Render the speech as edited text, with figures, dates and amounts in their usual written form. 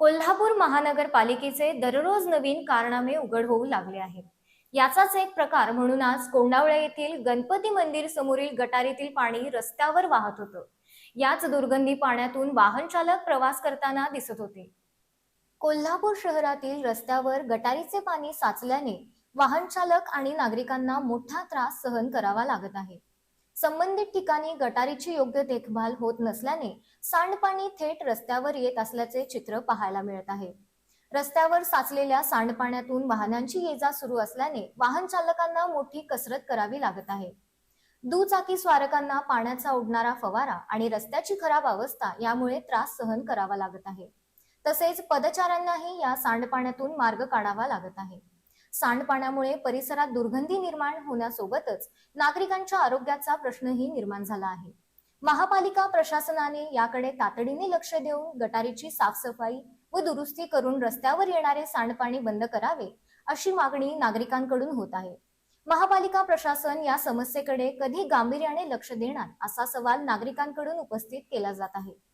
कोल्हापूर महानगरपालिकेचे दररोज नवीन कारनामे उघड होऊ लागले आहेत. याचाच एक प्रकार म्हणून आज कोंडावळे येथील गणपती मंदिर समोरील गटारीतील पाणी रस्त्यावर वाहत होतं. याच दुर्गंधी पाण्यातून वाहन चालक प्रवास करताना दिसत होते. कोल्हापूर शहरातील रस्त्यावर गटारीचे पाणी साचल्याने वाहन चालक आणि नागरिकांना मोठा त्रास सहन करावा लागत आहे. संबंधित ठिकाणी गटारीची योग्य देखभाल होत नसल्याने सांडपाणी थेट रस्त्यावर येत असल्याचे चित्र पाहायला मिळत आहे. रस्त्यावर साचलेल्या सांडपाण्यातून वाहनांची ये-जा सुरू असल्याने वाहन चालकांना मोठी कसरत करावी लागत आहे. दुचाकी स्वारकांना पाण्याचा उडणारा फवारा आणि रस्त्याची खराब अवस्था यामुळे त्रास सहन करावा लागत आहे. तसेच पदचाऱ्यांनाही या सांडपाण्यातून मार्ग काढावा लागत आहे. सांडपाण्यामुळे परिसरात दुर्गंधी निर्माण होण्यासोबतच नागरिकांच्या आरोग्याचा प्रश्नही निर्माण झाला आहे. महापालिका प्रशासनाने याकडे तातडीने लक्ष देऊन गटारीची साफसफाई व दुरुस्ती करून रस्त्यावर येणारे सांडपाणी बंद करावे अशी मागणी नागरिकांकडून होत आहे. महापालिका प्रशासन या समस्येकडे कधी गांभीर्याने लक्ष देणार असा सवाल नागरिकांकडून उपस्थित केला जात आहे.